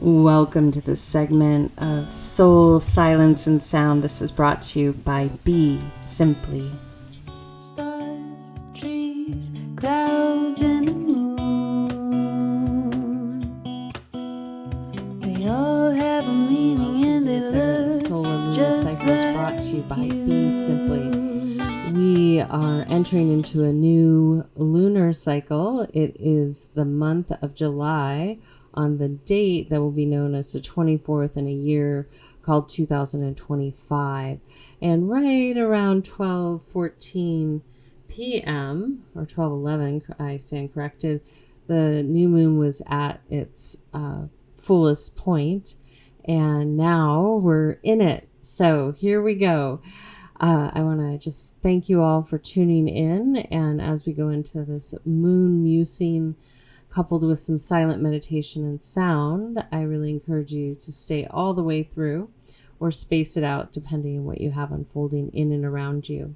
Welcome to this segment of Soul, Silence, and Sound. This is brought to you by BeSimply. Stars, trees, clouds, and the moon. They all have a meaning and they look Soul and Lunar just Cycle is brought to you by BeSimply. We are entering into a new lunar cycle. It is the month of July, on the date that will be known as the 24th in a year called 2025. And right around 12:14 p.m. or 12:11, I stand corrected, the new moon was at its fullest point, and now we're in it. So here we go. I want to just thank you all for tuning in, and as we go into this moon musing coupled with some silent meditation and sound, I really encourage you to stay all the way through or space it out depending on what you have unfolding in and around you.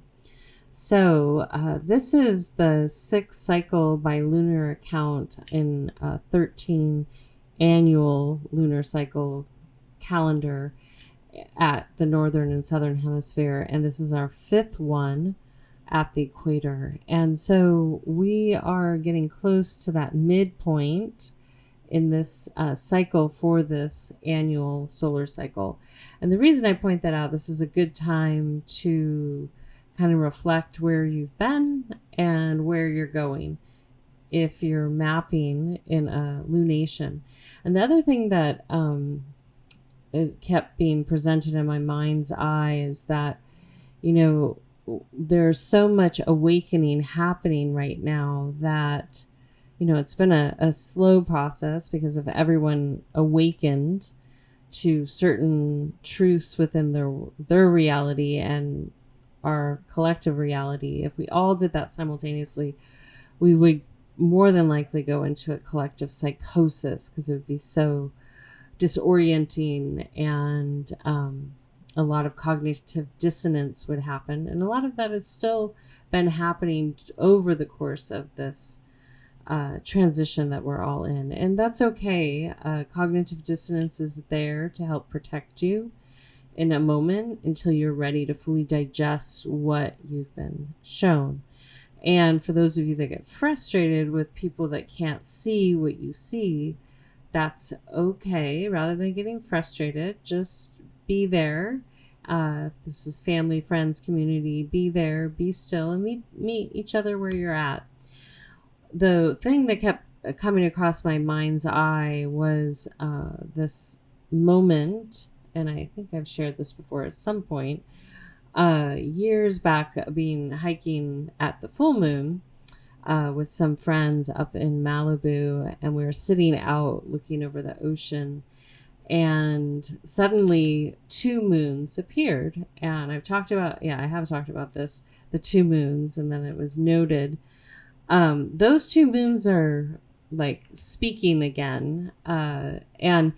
So this is the sixth cycle by lunar account in a 13 annual lunar cycle calendar at the northern and southern hemisphere, and this is our fifth one at the equator. And so we are getting close to that midpoint in this cycle for this annual solar cycle. And the reason I point that out, this is a good time to kind of reflect where you've been and where you're going if you're mapping in a lunation. And the other thing that is kept being presented in my mind's eye is that, you know, there's so much awakening happening right now that, you know, it's been a slow process because of everyone awakened to certain truths within their reality and our collective reality. If we all did that simultaneously, we would more than likely go into a collective psychosis because it would be so disorienting, and a lot of cognitive dissonance would happen. And a lot of that has still been happening over the course of this transition that we're all in. And that's okay. Cognitive dissonance is there to help protect you in a moment until you're ready to fully digest what you've been shown. And for those of you that get frustrated with people that can't see what you see, that's okay. Rather than getting frustrated, just be there. This is family, friends, community. Be there, be still, and meet each other where you're at. The thing that kept coming across my mind's eye was this moment, and I think I've shared this before at some point, years back, hiking at the full moon with some friends up in Malibu, and we were sitting out looking over the ocean. And suddenly 2 moons appeared. And I have talked about this, the 2 moons, and then it was noted. Those 2 moons are like speaking again. And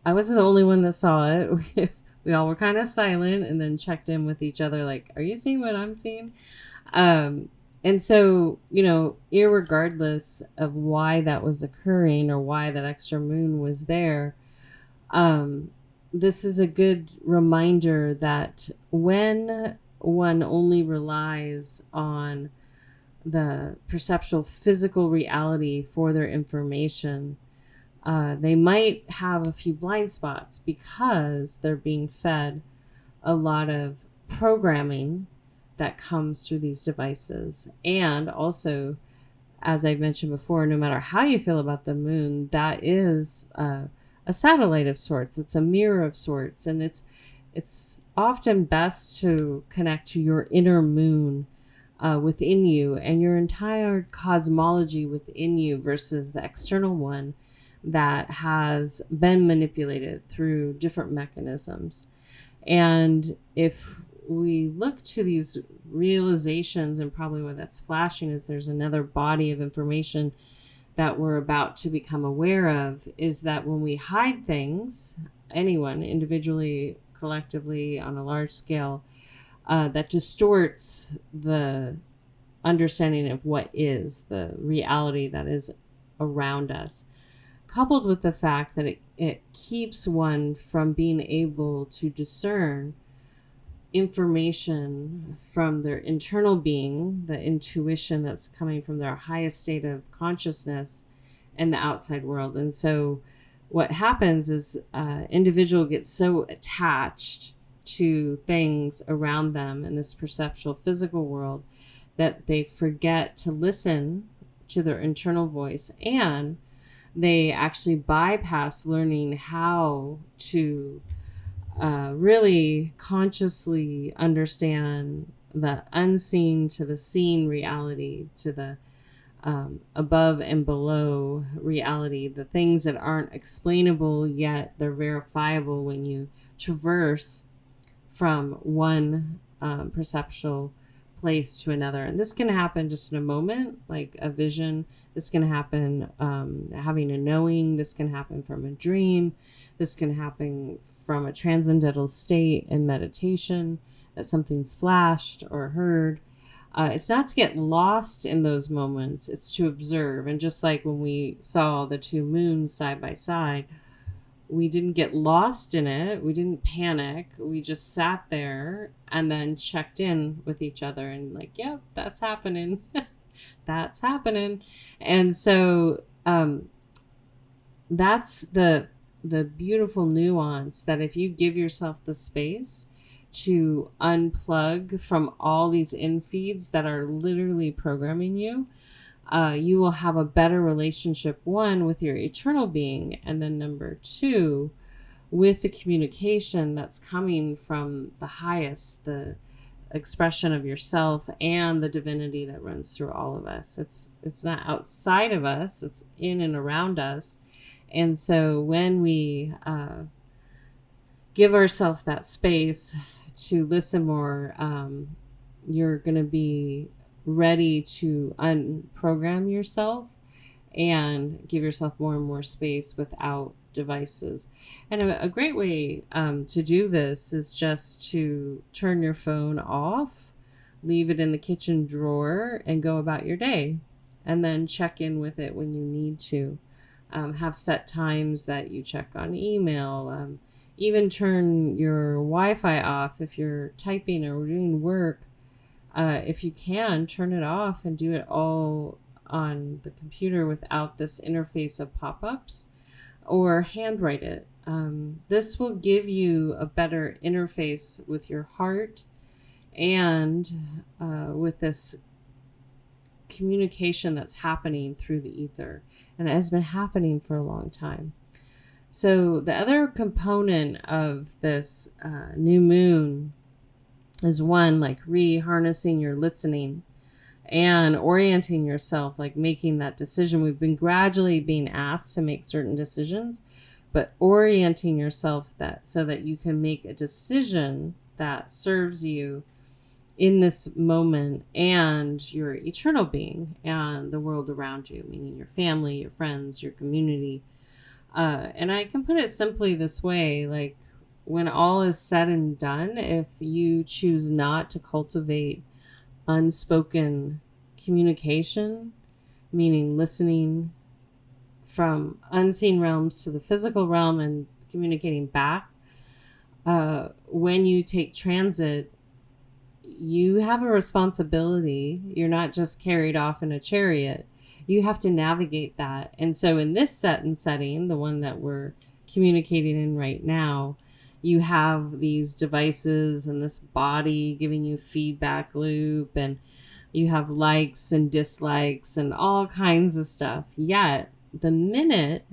I wasn't the only one that saw it. We all were kind of silent and then checked in with each other like, are you seeing what I'm seeing? And so, you know, irregardless of why that was occurring or why that extra moon was there, this is a good reminder that when one only relies on the perceptual physical reality for their information, they might have a few blind spots because they're being fed a lot of programming that comes through these devices. And also, as I've mentioned before, no matter how you feel about the moon, that is a satellite of sorts. It's a mirror of sorts, and it's often best to connect to your inner moon within you and your entire cosmology within you versus the external one that has been manipulated through different mechanisms. And if we look to these realizations, and probably what that's flashing is there's another body of information that we're about to become aware of, is that when we hide things, anyone, individually, collectively, on a large scale, that distorts the understanding of what is the reality that is around us. coupled with the fact that it keeps one from being able to discern information from their internal being, the intuition that's coming from their highest state of consciousness, and the outside world. And so what happens is individual gets so attached to things around them in this perceptual physical world that they forget to listen to their internal voice, and they actually bypass learning how to really consciously understand the unseen to the seen reality, to the above and below reality, the things that aren't explainable yet they're verifiable when you traverse from one perceptual place to another. And this can happen just in a moment, like a vision. This can happen having a knowing. This can happen from a dream. This can happen from a transcendental state in meditation, that something's flashed or heard. It's not to get lost in those moments. It's to observe. And just like when we saw the two moons side by side, we didn't get lost in it. We didn't panic. We just sat there and then checked in with each other and like, yep, that's happening. That's happening. And so that's the beautiful nuance, that if you give yourself the space to unplug from all these infeeds that are literally programming you, you will have a better relationship, one, with your eternal being, and then number two, with the communication that's coming from the highest, the expression of yourself and the divinity that runs through all of us. It's not outside of us, it's in and around us. And so when we give ourselves that space to listen more, you're going to be ready to unprogram yourself and give yourself more and more space without devices. And a great way to do this is just to turn your phone off, leave it in the kitchen drawer, and go about your day, and then check in with it when you need to. Have set times that you check on email. Even turn your Wi-Fi off if you're typing or doing work. If you can, turn it off and do it all on the computer without this interface of pop-ups, or handwrite it. This will give you a better interface with your heart and with this communication that's happening through the ether, and it has been happening for a long time. So the other component of this new moon is one, like harnessing your listening and orienting yourself, like making that decision. We've been gradually being asked to make certain decisions, but orienting yourself that so that you can make a decision that serves you in this moment and your eternal being and the world around you, meaning your family, your friends, your community. And I can put it simply this way, like when all is said and done, if you choose not to cultivate unspoken communication, meaning listening from unseen realms to the physical realm and communicating back, when you take transit, you have a responsibility. You're not just carried off in a chariot. You have to navigate that. And so in this setting, the one that we're communicating in right now, you have these devices and this body giving you feedback loop, and you have likes and dislikes and all kinds of stuff. Yet the minute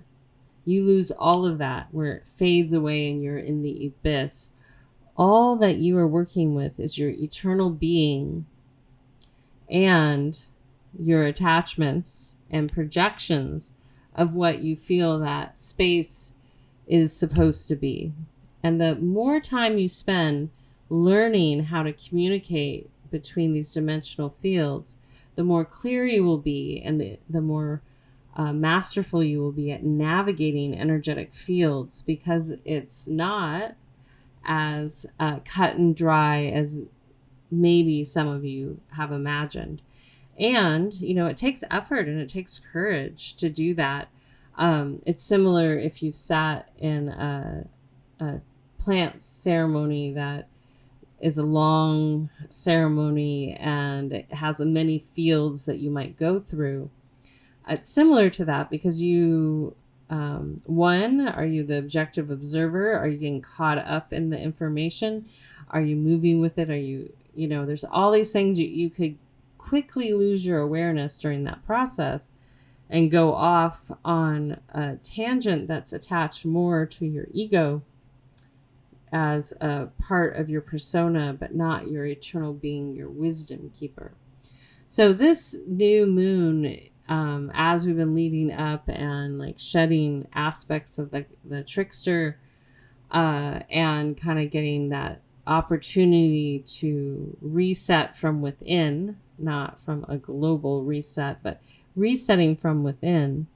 you lose all of that, where it fades away and you're in the abyss, all that you are working with is your eternal being and your attachments and projections of what you feel that space is supposed to be. And the more time you spend learning how to communicate between these dimensional fields, the more clear you will be, and the more masterful you will be at navigating energetic fields, because it's not as cut and dry as maybe some of you have imagined. And, it takes effort and it takes courage to do that. It's similar if you've sat in a plant ceremony that is a long ceremony and it has many fields that you might go through. It's similar to that because you, one, are you the objective observer? Are you getting caught up in the information? Are you moving with it? Are you, there's all these things you could quickly lose your awareness during that process and go off on a tangent that's attached more to your ego as a part of your persona, but not your eternal being, your wisdom keeper. So this new moon, as we've been leading up and like shedding aspects of the trickster, and kind of getting that opportunity to reset from within, not from a global reset, but resetting from within.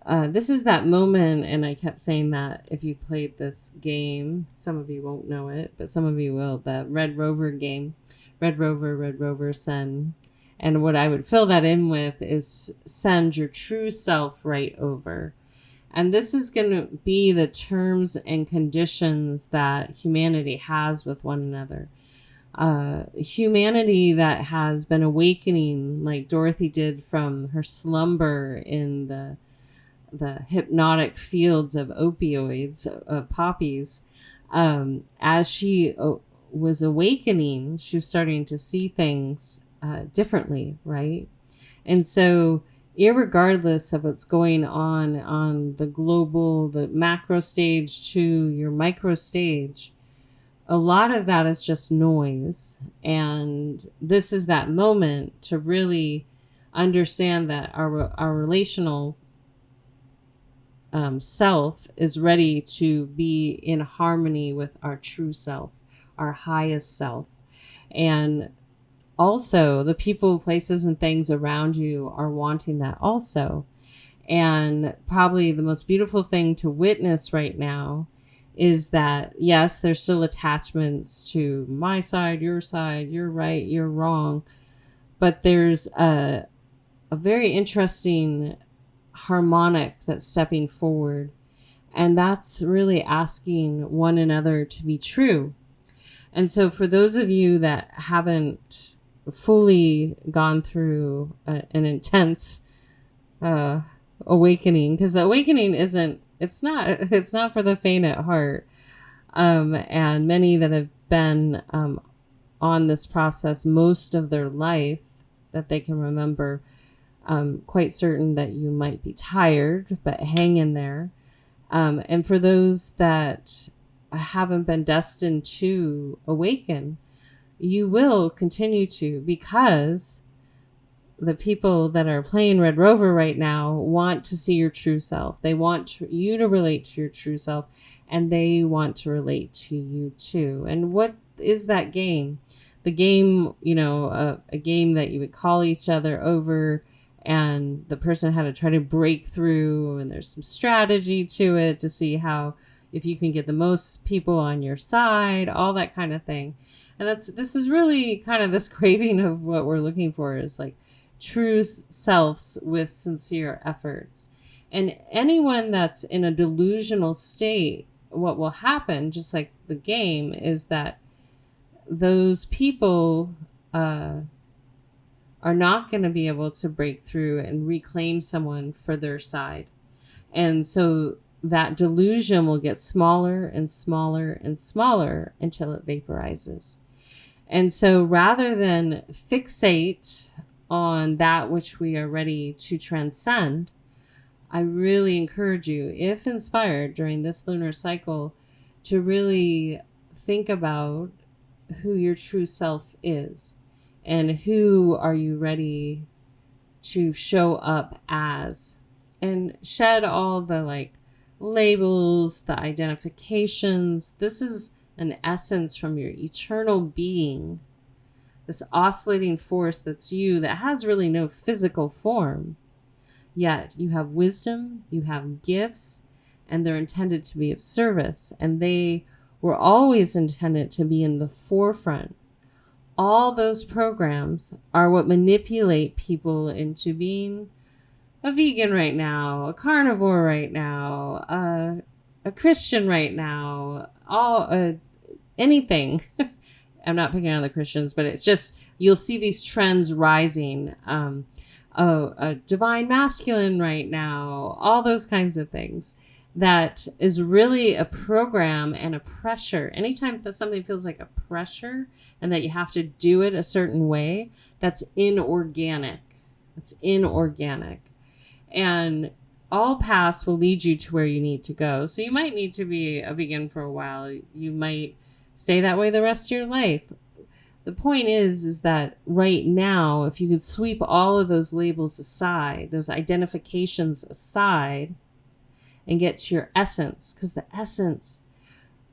This is that moment, and I kept saying that if you played this game, some of you won't know it, but some of you will, the Red Rover game, Red Rover, send. And what I would fill that in with is send your true self right over. And this is going to be the terms and conditions that humanity has with one another. Humanity that has been awakening, like Dorothy did from her slumber in the hypnotic fields of opioids, of poppies, as she was awakening, she was starting to see things differently, right? And so, irregardless of what's going on the global, the macro stage to your micro stage, a lot of that is just noise. And this is that moment to really understand that our relational self is ready to be in harmony with our true self, our highest self. And also the people, places, and things around you are wanting that also. And probably the most beautiful thing to witness right now is that, yes, there's still attachments to my side, you're right, you're wrong. But there's a very interesting harmonic that's stepping forward. And that's really asking one another to be true. And so for those of you that haven't fully gone through an intense awakening, because the awakening it's not for the faint at heart. And many that have been on this process most of their life that they can remember, quite certain that you might be tired, but hang in there. And for those that haven't been destined to awaken, you will continue to, because the people that are playing Red Rover right now want to see your true self. They want you to relate to your true self, and they want to relate to you too. And what is that game? The game, a game that you would call each other over, and the person had to try to break through, and there's some strategy to it to see how, if you can get the most people on your side, all that kind of thing. And this is really kind of this craving of what we're looking for, is like true selves with sincere efforts. And anyone that's in a delusional state, what will happen, just like the game, is that those people are not going to be able to break through and reclaim someone for their side. And so that delusion will get smaller and smaller and smaller until it vaporizes. And so rather than fixate on that which we are ready to transcend, I really encourage you, if inspired during this lunar cycle, to really think about who your true self is and who are you ready to show up as, and shed all the labels, the identifications. This is an essence from your eternal being, this oscillating force that's you, that has really no physical form. Yet you have wisdom, you have gifts, and they're intended to be of service. And they were always intended to be in the forefront. All those programs are what manipulate people into being a vegan right now, a carnivore right now, a Christian right now, anything. I'm not picking on the Christians, but it's just, you'll see these trends rising. A divine masculine right now, all those kinds of things. That is really a program and a pressure. Anytime that something feels like a pressure and that you have to do it a certain way, that's inorganic. It's inorganic. And all paths will lead you to where you need to go. So you might need to be a vegan for a while. You might stay that way the rest of your life. The point is that right now, if you could sweep all of those labels aside, those identifications aside, and get to your essence, because the essence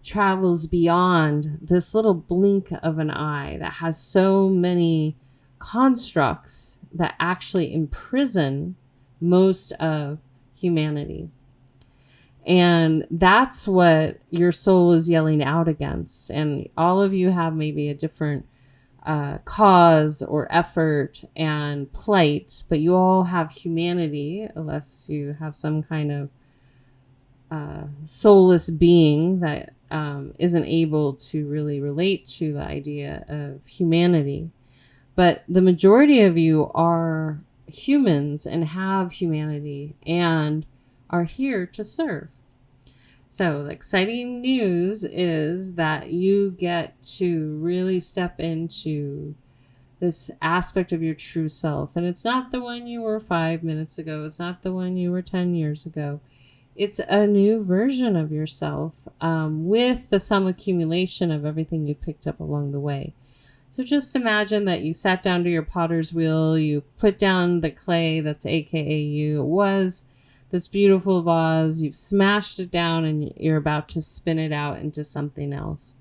travels beyond this little blink of an eye that has so many constructs that actually imprison most of humanity. And that's what your soul is yelling out against. And all of you have maybe a different cause or effort and plight, but you all have humanity, unless you have some kind of soulless being that isn't able to really relate to the idea of humanity. But the majority of you are humans and have humanity and are here to serve. So the exciting news is that you get to really step into this aspect of your true self. And it's not the one you were 5 minutes ago. It's not the one you were 10 years ago. It's a new version of yourself with the sum accumulation of everything you've picked up along the way. So just imagine that you sat down to your potter's wheel, you put down the clay that's AKA you. It was this beautiful vase, you've smashed it down and you're about to spin it out into something else.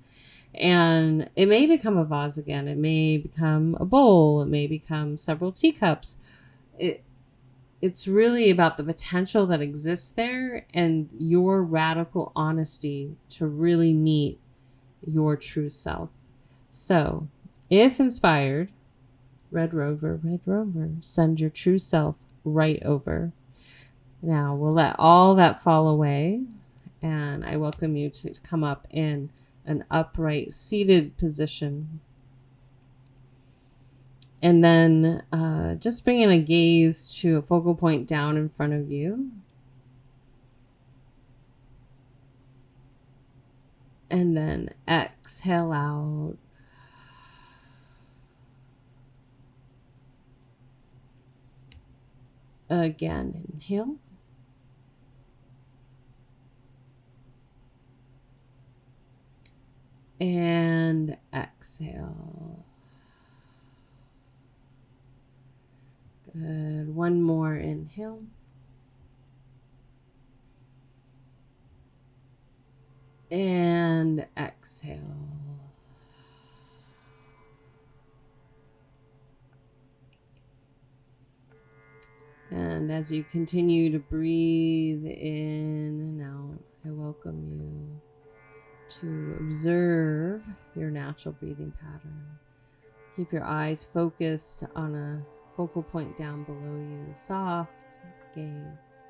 And it may become a vase again. It may become a bowl. It may become several teacups. It's really about the potential that exists there and your radical honesty to really meet your true self. So, if inspired, Red Rover, send your true self right over. Now, we'll let all that fall away, and I welcome you to come up in an upright, seated position. And then just bringing a gaze to a focal point down in front of you. And then exhale out. Again, inhale. And exhale. Good. One more inhale. And exhale. And as you continue to breathe in and out, I welcome you to observe your natural breathing pattern. Keep your eyes focused on a focal point down below you. Soft gaze.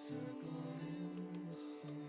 circle in the sun.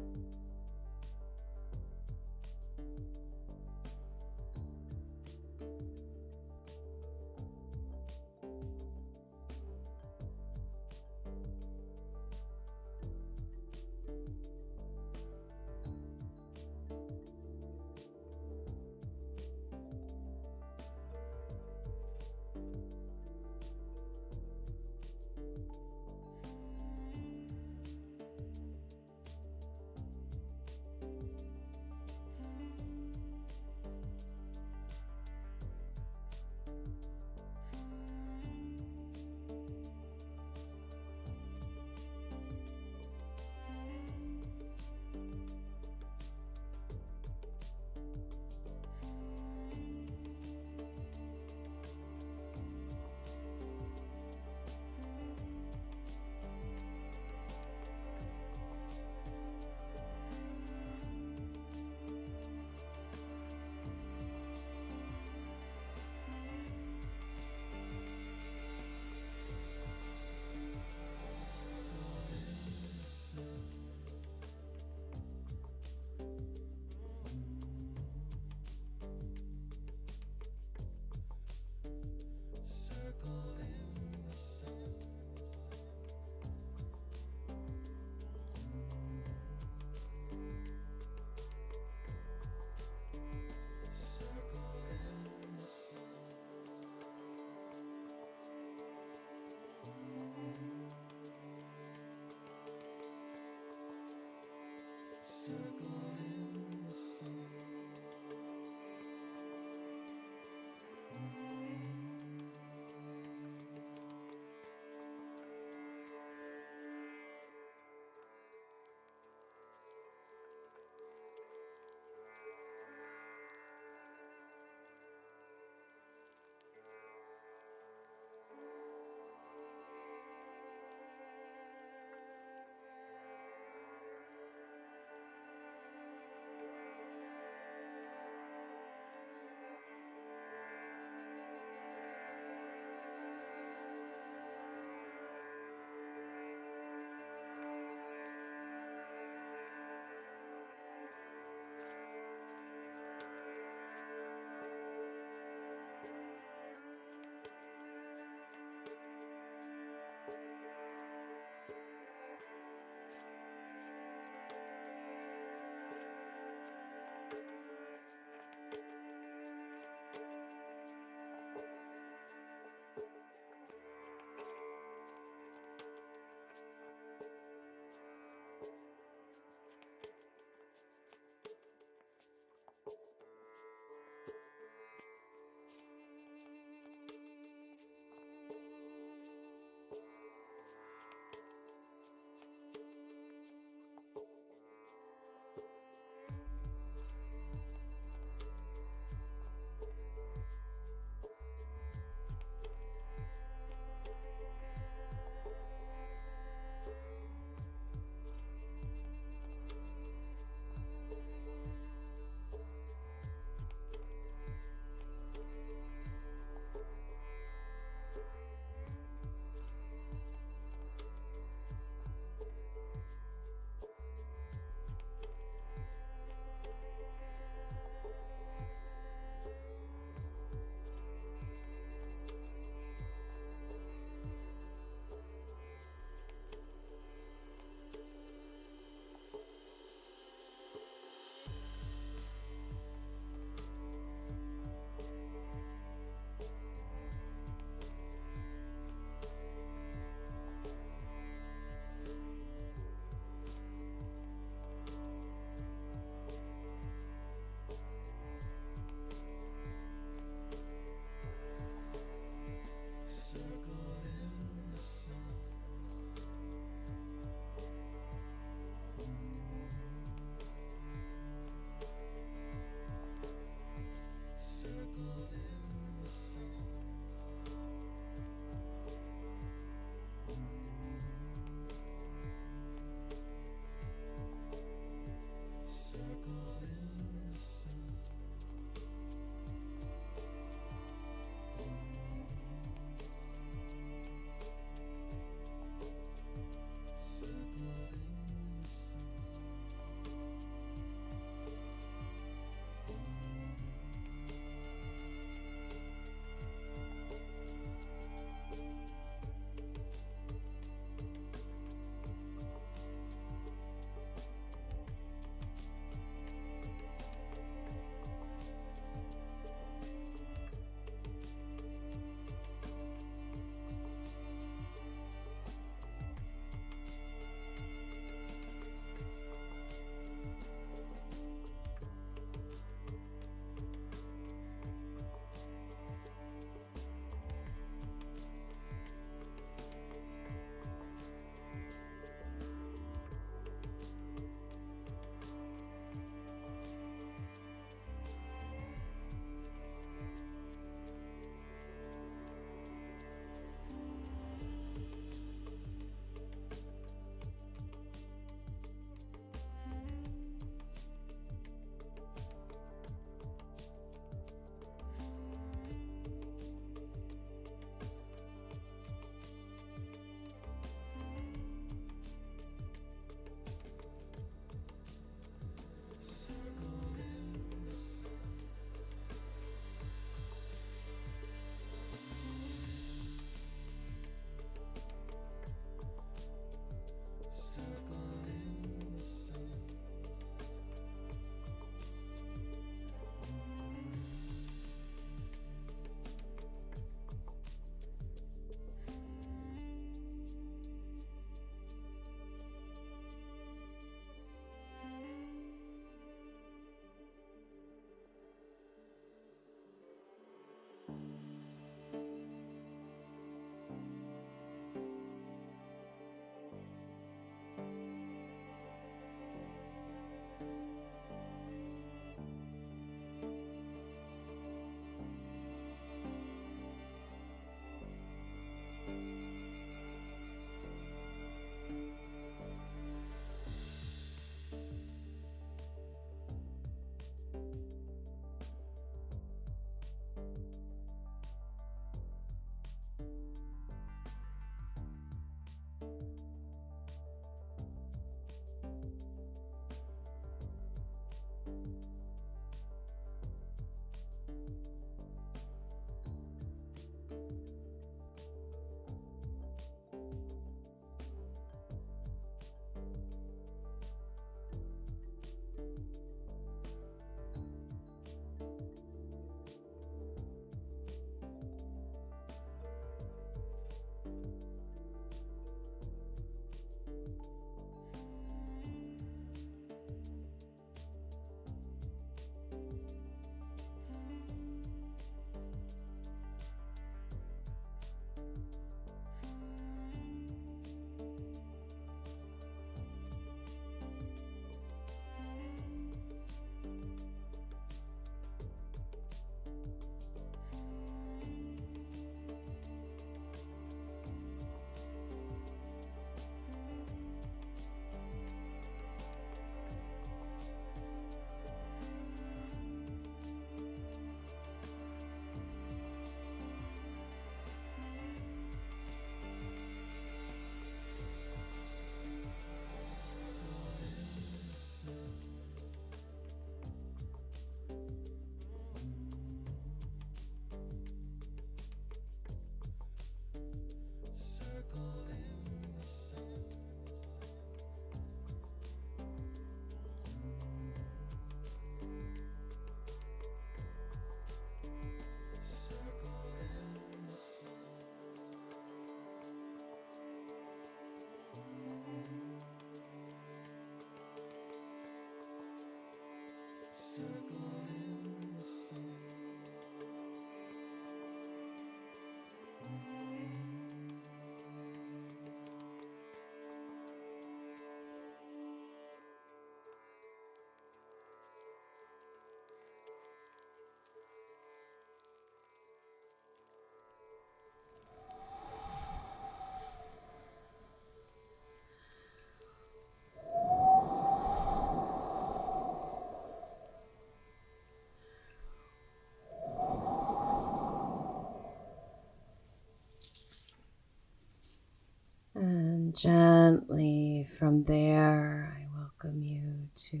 And gently from there, I welcome you to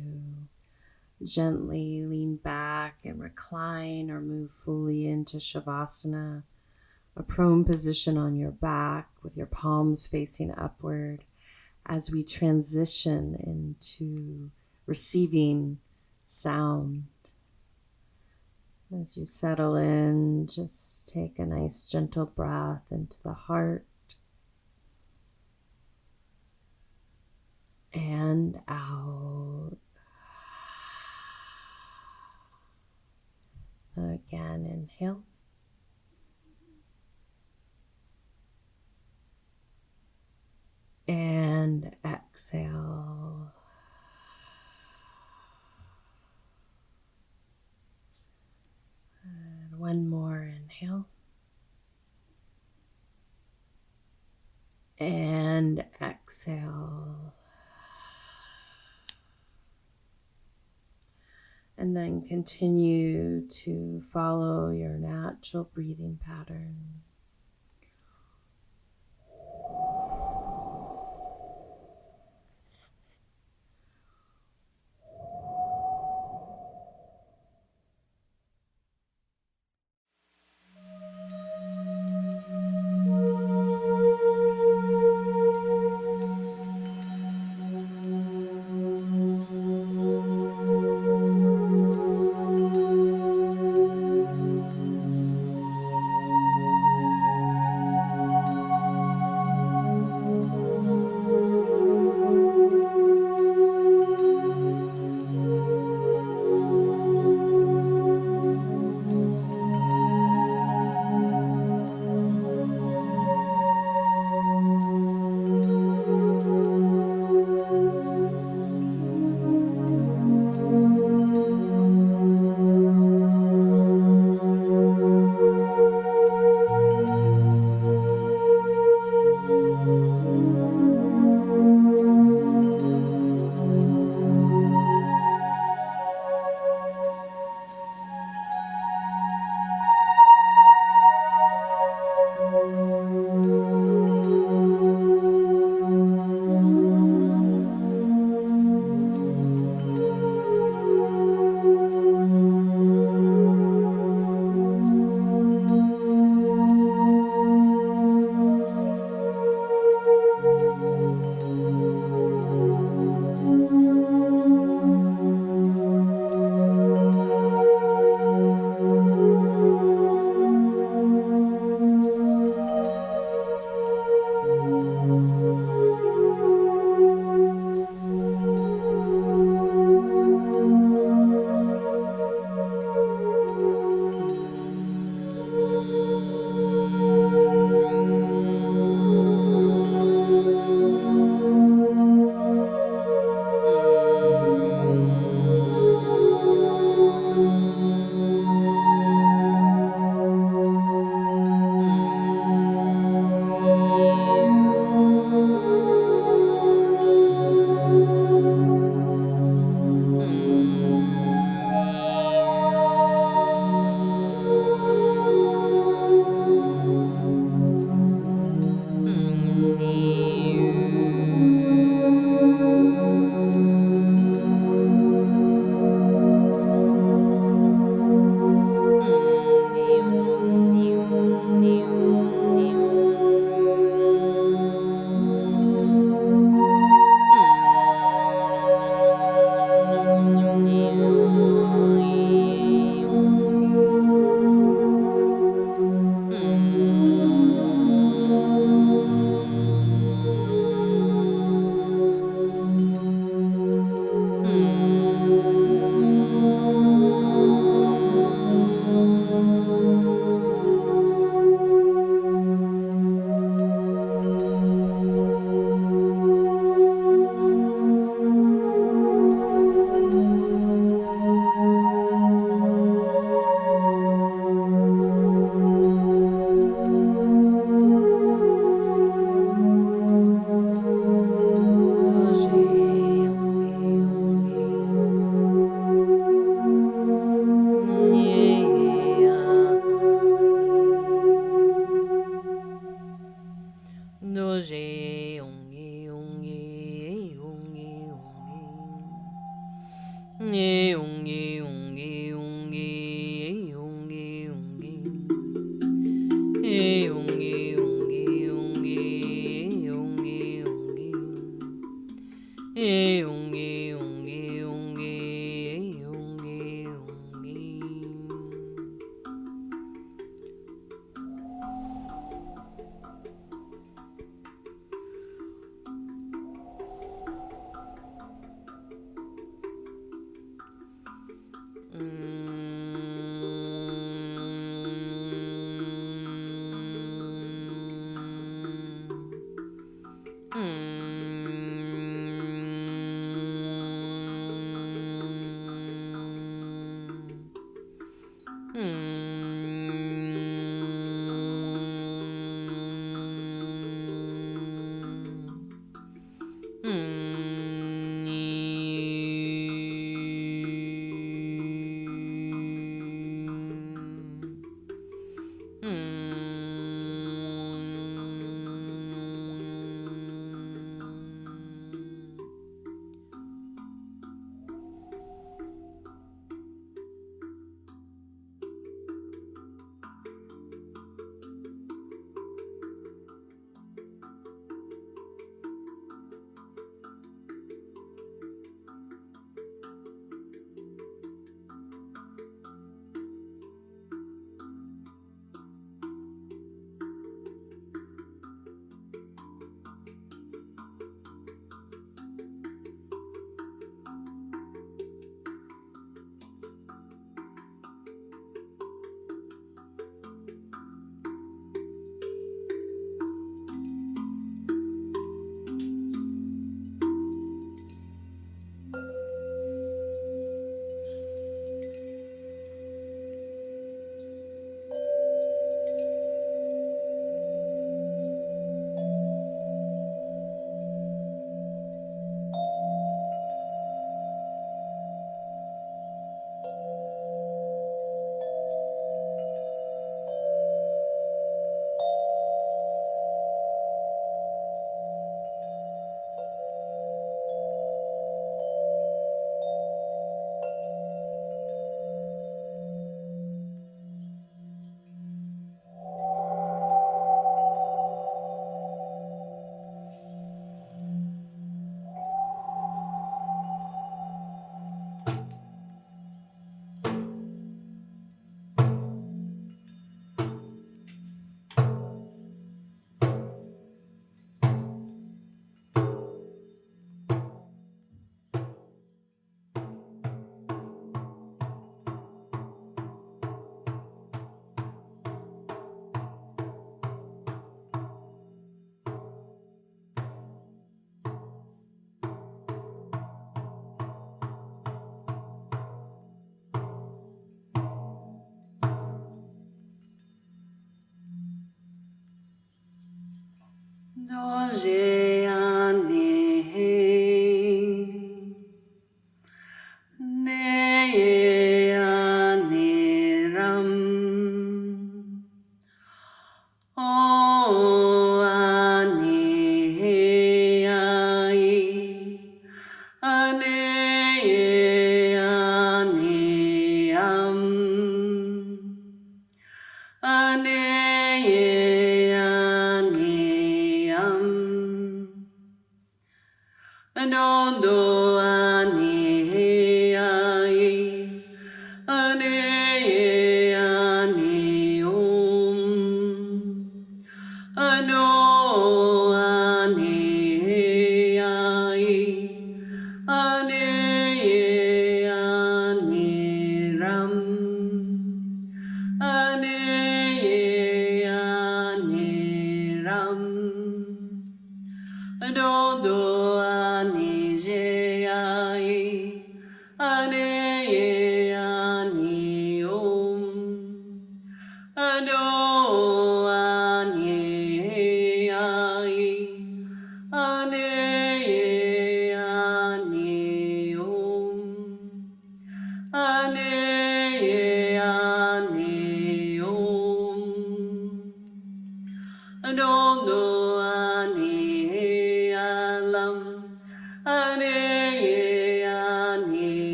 gently lean back and recline or move fully into Shavasana, a prone position on your back with your palms facing upward as we transition into receiving sound. As you settle in, just take a nice gentle breath into the heart and out. Again, inhale. And exhale. And one more inhale. And exhale. And then continue to follow your natural breathing pattern.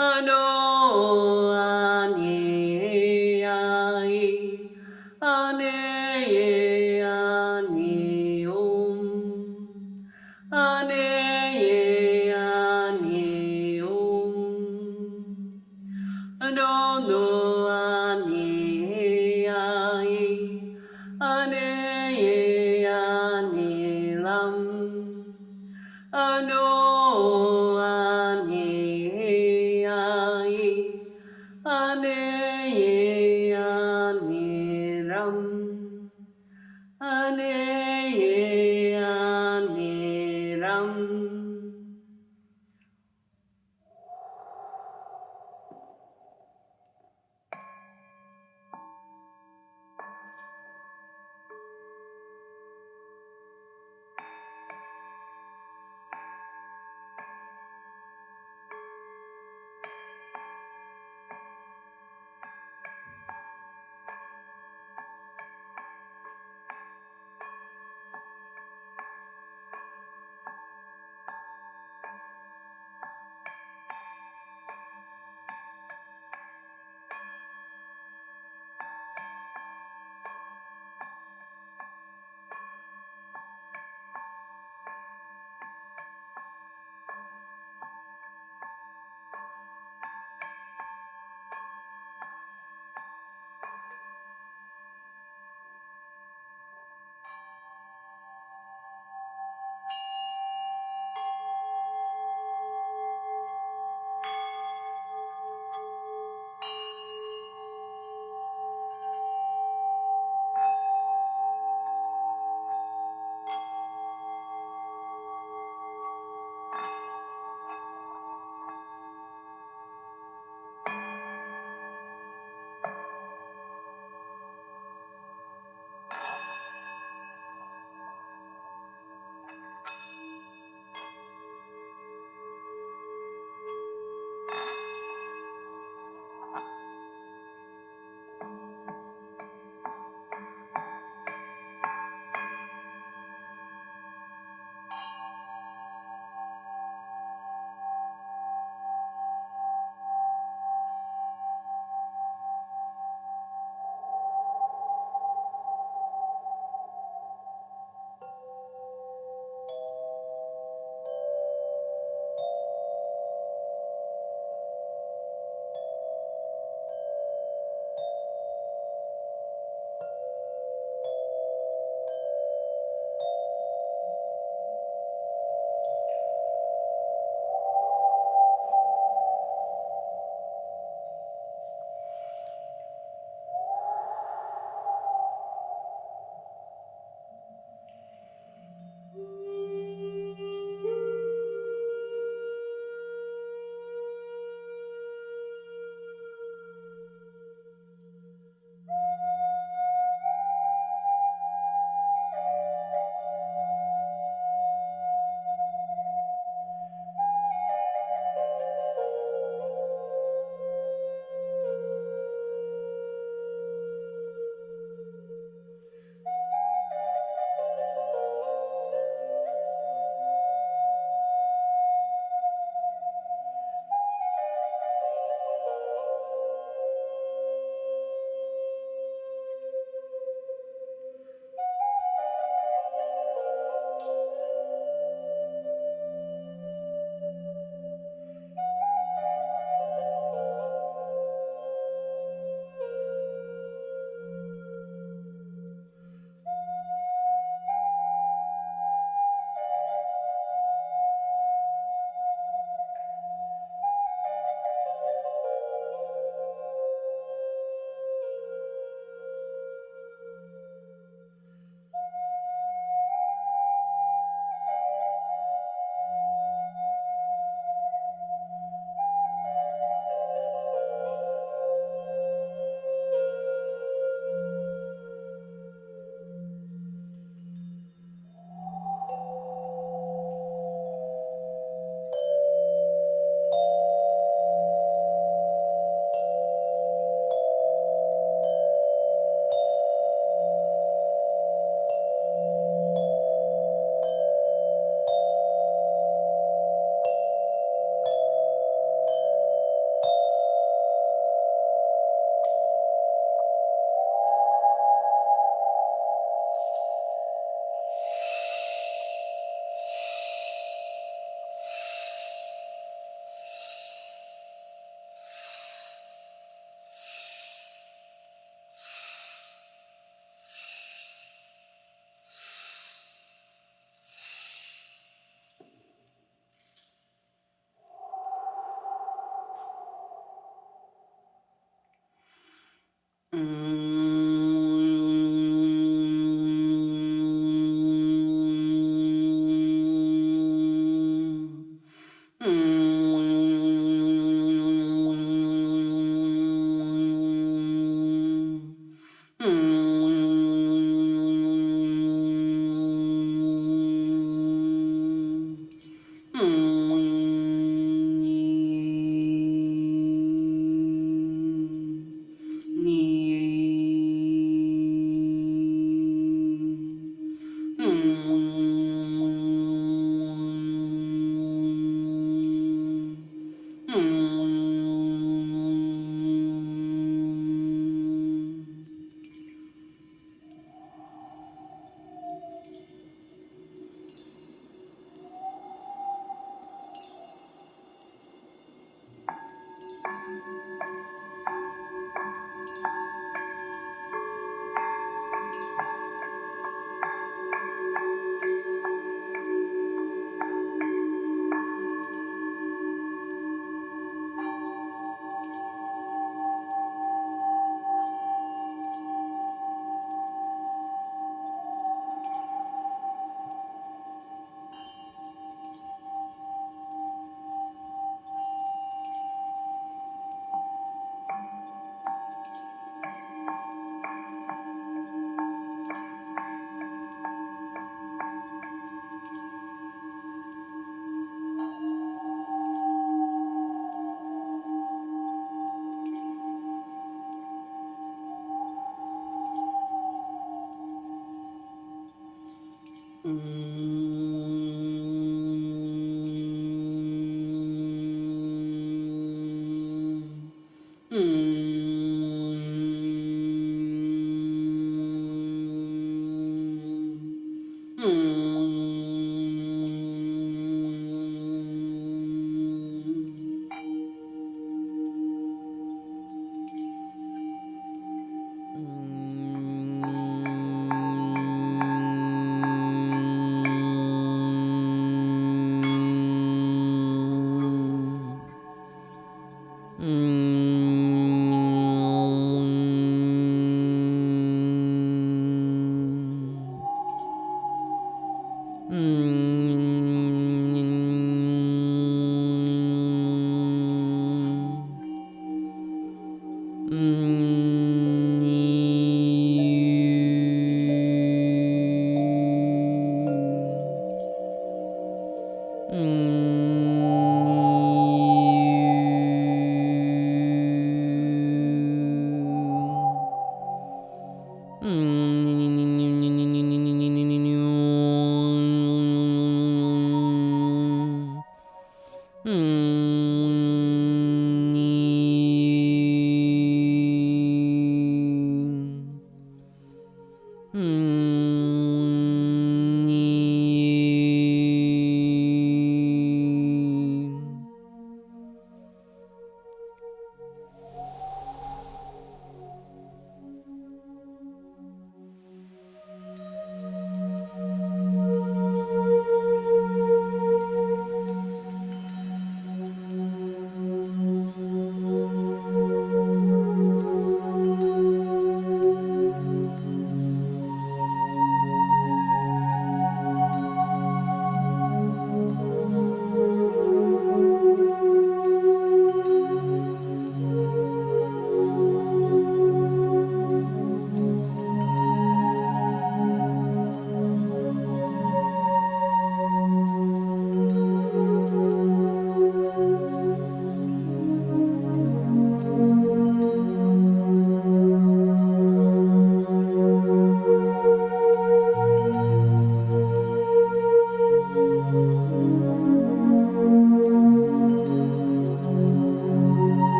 Ano ani ai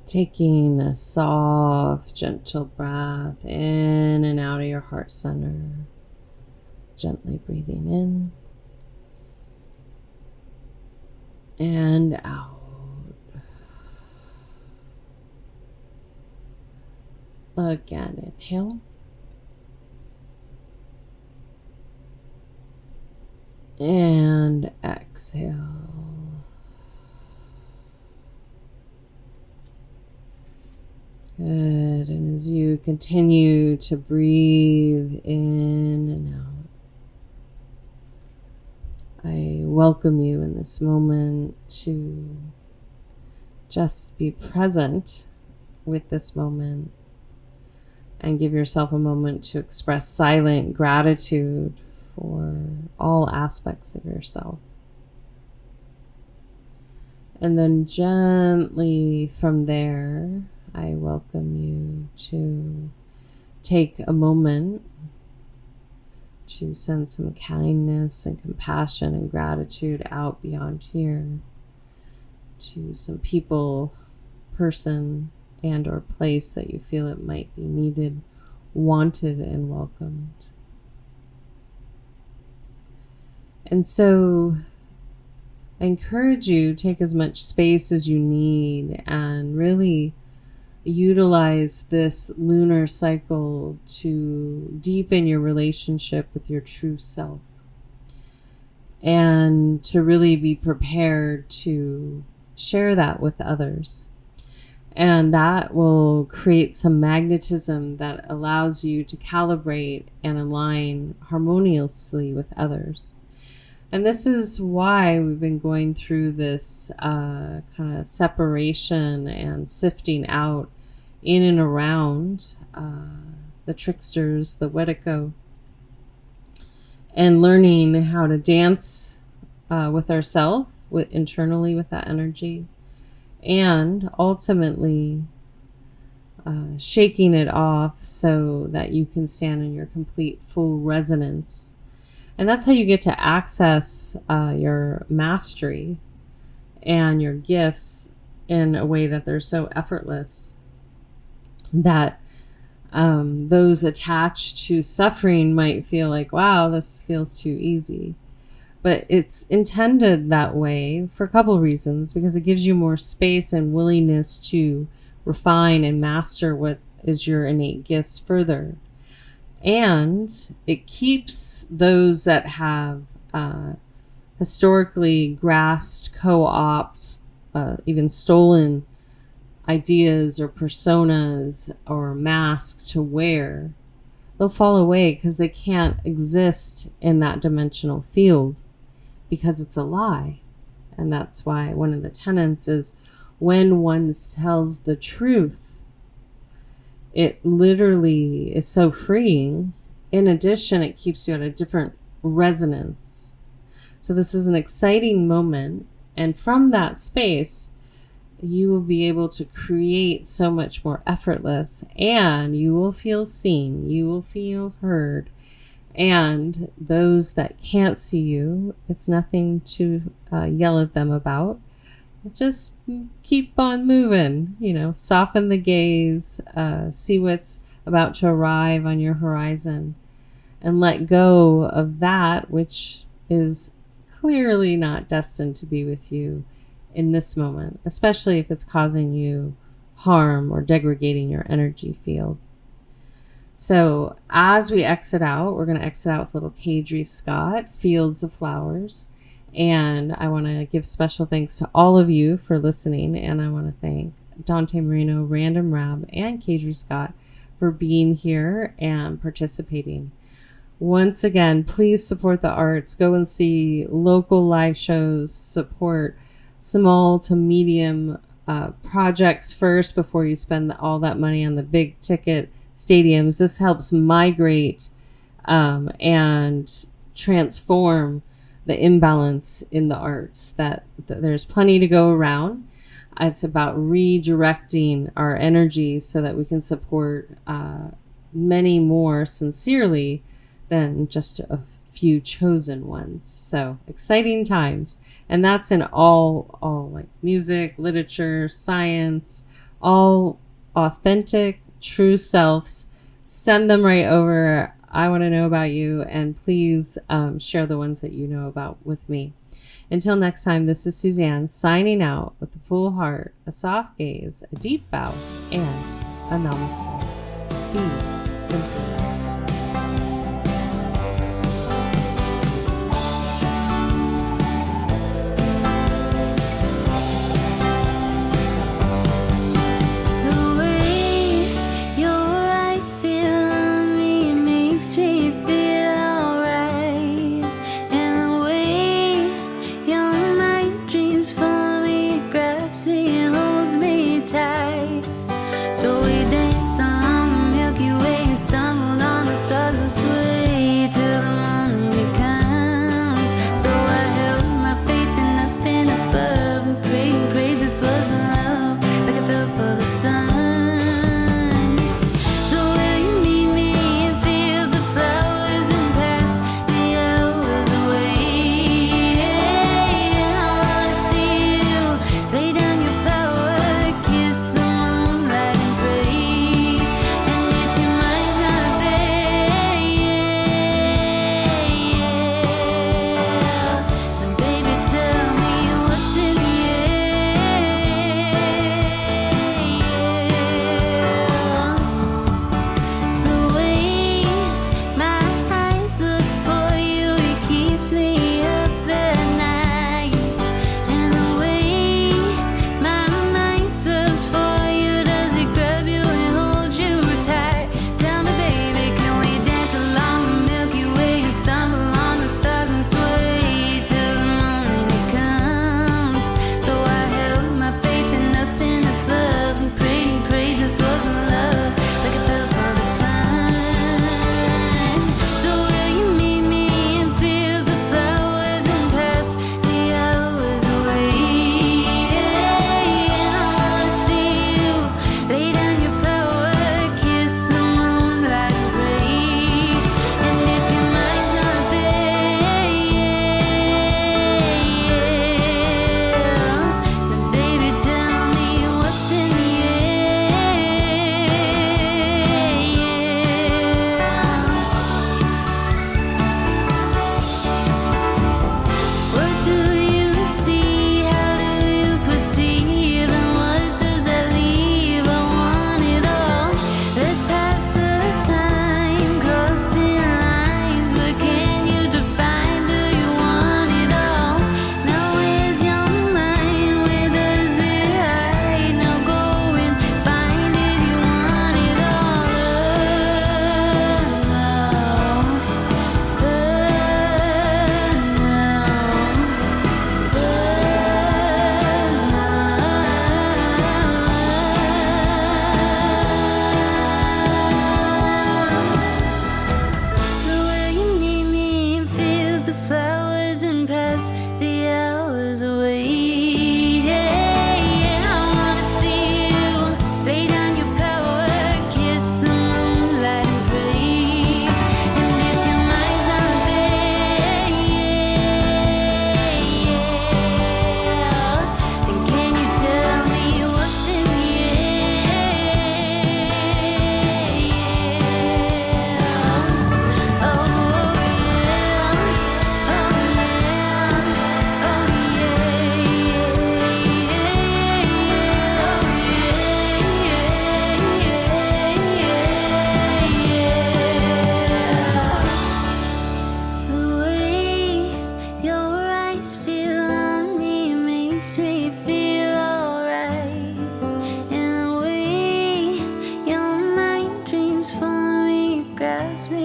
Taking a soft, gentle breath in and out of your heart center. Gently breathing in and out. Again, inhale. And exhale. Good. And as you continue to breathe in and out, I welcome you in this moment to just be present with this moment and give yourself a moment to express silent gratitude for all aspects of yourself. And then gently from there, I welcome you to take a moment to send some kindness and compassion and gratitude out beyond here to some people, person, and or place that you feel it might be needed, wanted, and welcomed. And so I encourage you, take as much space as you need and really utilize this lunar cycle to deepen your relationship with your true self and to really be prepared to share that with others. And that will create some magnetism that allows you to calibrate and align harmoniously with others. And this is why we've been going through this kind of separation and sifting out in and around the tricksters, the Wetiko, and learning how to dance with ourselves, internally with that energy, and ultimately shaking it off so that you can stand in your complete full resonance. And that's how you get to access your mastery and your gifts in a way that they're so effortless that those attached to suffering might feel like, wow, this feels too easy. But it's intended that way for a couple of reasons, because it gives you more space and willingness to refine and master what is your innate gifts further. And it keeps those that have historically grasped, co-opted, even stolen ideas or personas or masks to wear. They'll fall away because they can't exist in that dimensional field because it's a lie. And that's why one of the tenets is when one tells the truth, it literally is so freeing. In addition, it keeps you at a different resonance. So this is an exciting moment. And from that space, you will be able to create so much more effortless, and you will feel seen, you will feel heard. And those that can't see you, it's nothing to yell at them about. Just keep on moving, soften the gaze, see what's about to arrive on your horizon, and let go of that which is clearly not destined to be with you in this moment, especially if it's causing you harm or degrading your energy field. So as we exit out, we're going to exit out with little Kadri Scott, Fields of Flowers. And I want to give special thanks to all of you for listening. And I want to thank Dante Marino, Random Rab, and Kadri Scott for being here and participating. Once again, please support the arts. Go and see local live shows. Support small to medium projects first before you spend all that money on the big ticket stadiums. This helps migrate and transform the imbalance in the arts, that there's plenty to go around. It's about redirecting our energy so that we can support many more sincerely than just a few chosen ones. So exciting times. And that's in all like music, literature, science, all authentic, true selves. Send them right over. I want to know about you, and please share the ones that you know about with me. Until next time, this is Suzanne signing out with a full heart, a soft gaze, a deep bow, and a namaste. Be simply. So we dance along the Milky Way. makes me feel alright. In a way, your mind dreams for me, grabs me